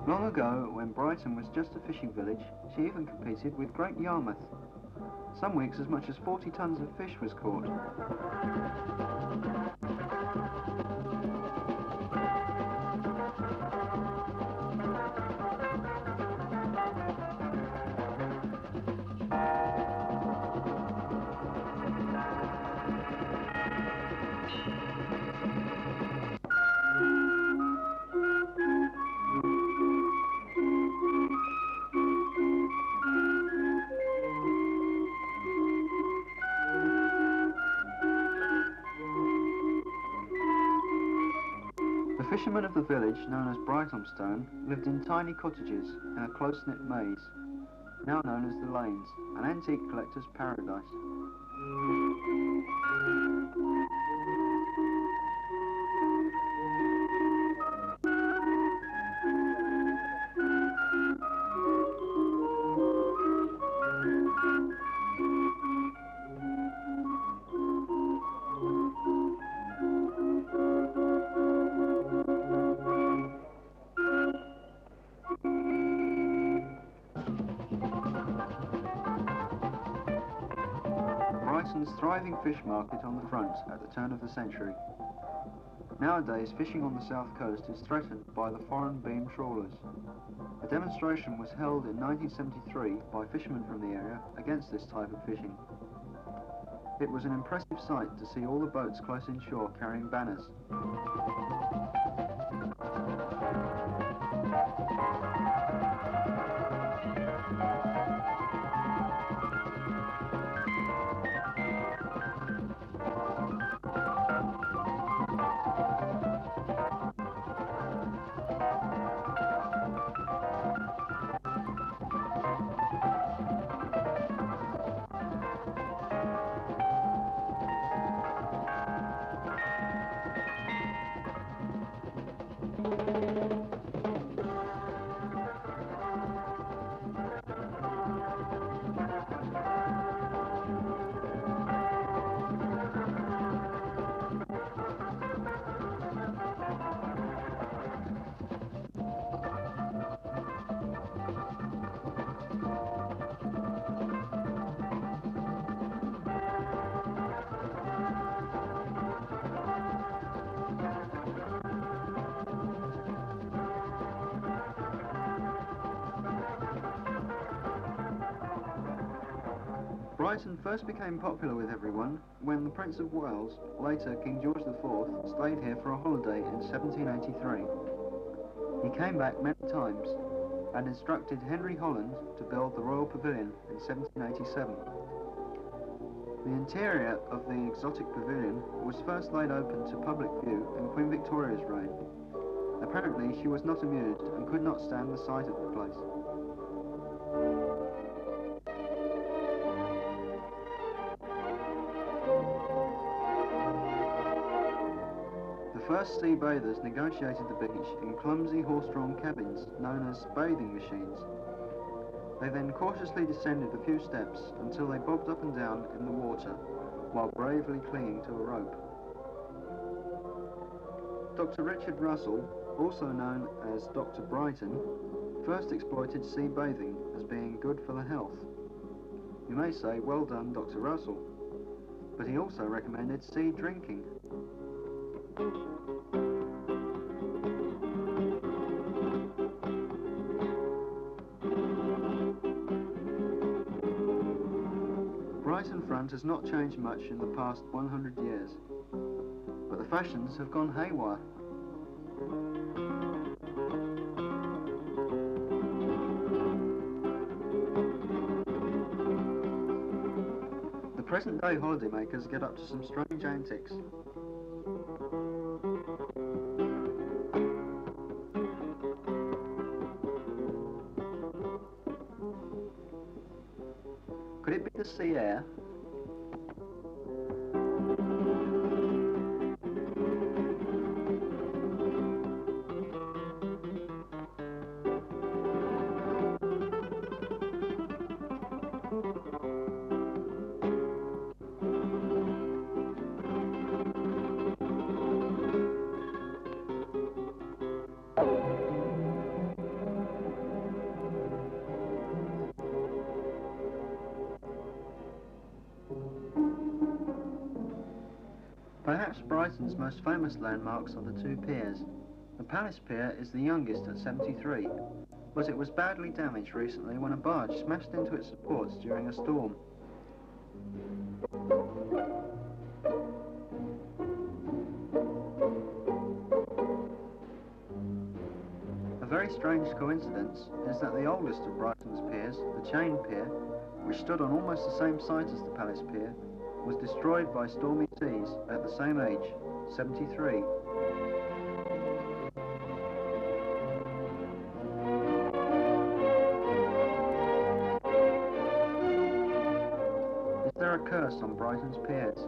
Long ago, when Brighton was just a fishing village, she even competed with Great Yarmouth. Some weeks as much as 40 tons of fish was caught. The fishermen of the village, known as Brighthelmstone, lived in tiny cottages in a close-knit maze, now known as the Lanes, an antique collector's paradise. Brighton's thriving fish market on the front at the turn of the century. Nowadays, fishing on the south coast is threatened by the foreign beam trawlers. A demonstration was held in 1973 by fishermen from the area against this type of fishing. It was an impressive sight to see all the boats close inshore carrying banners. Brighton first became popular with everyone when the Prince of Wales, later King George IV, stayed here for a holiday in 1783. He came back many times and instructed Henry Holland to build the Royal Pavilion in 1787. The interior of the exotic pavilion was first laid open to public view in Queen Victoria's reign. Apparently she was not amused and could not stand the sight of the place. The first sea bathers negotiated the beach in clumsy horse-drawn cabins known as bathing machines. They then cautiously descended a few steps until they bobbed up and down in the water while bravely clinging to a rope. Dr. Richard Russell, also known as Dr. Brighton, first exploited sea bathing as being good for the health. You may say, well done, Dr. Russell, but he also recommended sea drinking. Brighton front has not changed much in the past 100 years, but the fashions have gone haywire. present-day holidaymakers get up to some strange antics. Could it be the sea air? Perhaps Brighton's most famous landmarks are the two piers. The Palace Pier is the youngest at 73, but it was badly damaged recently when a barge smashed into its supports during a storm. A very strange coincidence is that the oldest of Brighton's piers, the Chain Pier, which stood on almost the same site as the Palace Pier, was destroyed by stormy seas at the same age, 73. Is there a curse on Brighton's piers?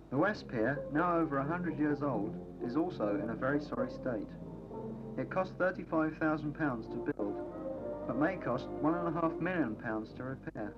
The West Pier, now over 100 years old, is also in a very sorry state. It cost £35,000 to build, but may cost £1.5 million to repair.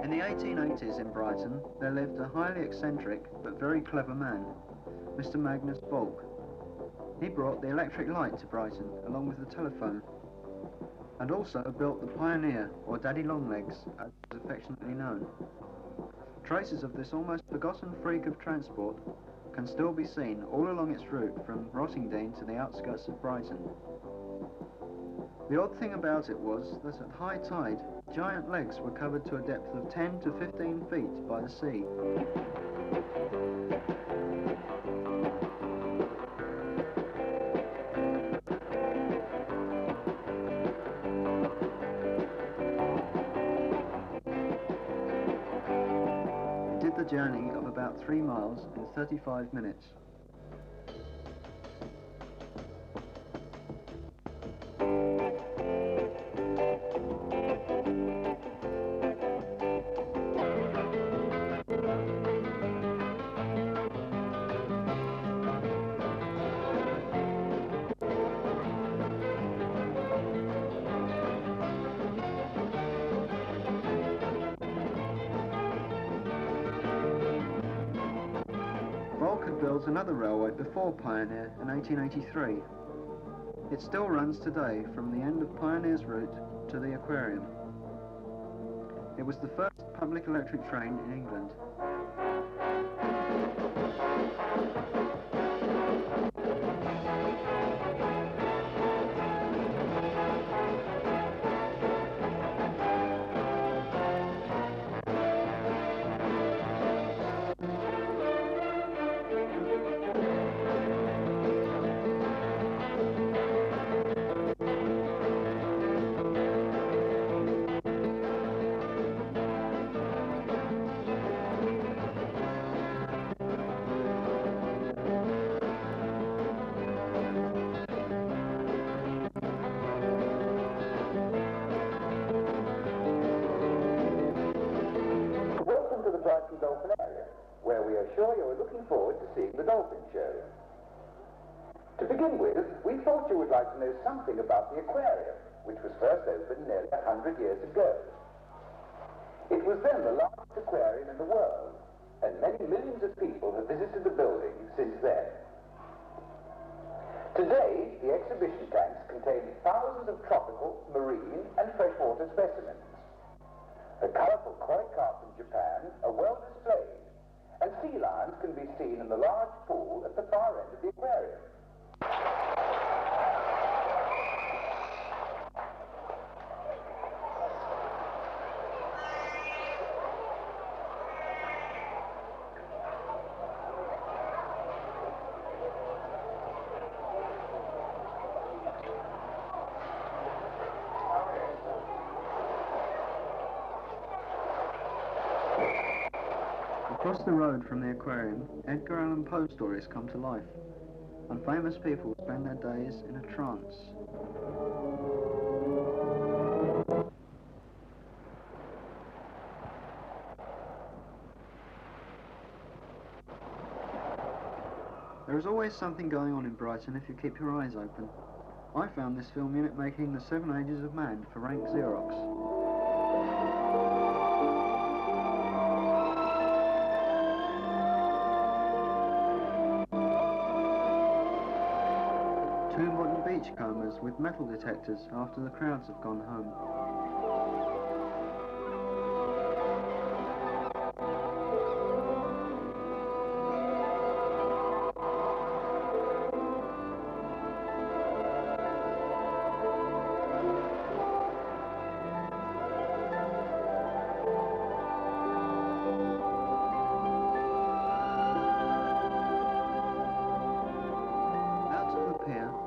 In the 1880s in Brighton, there lived a highly eccentric but very clever man, Mr. Magnus Bulk. He brought the electric light to Brighton along with the telephone, and also built the Pioneer, or Daddy Longlegs, as it is affectionately known. Traces of this almost forgotten freak of transport can still be seen all along its route from Rottingdean to the outskirts of Brighton. The odd thing about it was that at high tide, giant legs were covered to a depth of 10 to 15 feet by the sea. It did the journey of about 3 miles in 35 minutes. Bulk had built another railway before Pioneer in 1883. It still runs today from the end of Pioneer's route to the Aquarium. It was the first public electric train in England. Brighton Dolphin area, where we are sure you are looking forward to seeing the dolphin show. To begin with, we thought you would like to know something about the aquarium, which was first opened nearly 100 years ago. It was then the largest aquarium in the world, and many millions of people have visited the building since then. Today, the exhibition tanks contain thousands of tropical, marine, and freshwater specimens. The colourful koi carp from Japan are well displayed, and sea lions can be seen in the large pool at the far end of the aquarium. Across the road from the aquarium, Edgar Allan Poe stories come to life, and famous people spend their days in a trance. There is always something going on in Brighton if you keep your eyes open. I found this film unit making The 7 Ages of Man for Rank Xerox. Two modern beachcombers with metal detectors after the crowds have gone home.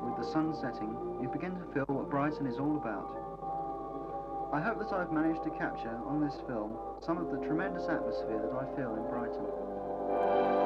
With the sun setting, you begin to feel what Brighton is all about. I hope that I've managed to capture on this film some of the tremendous atmosphere that I feel in Brighton.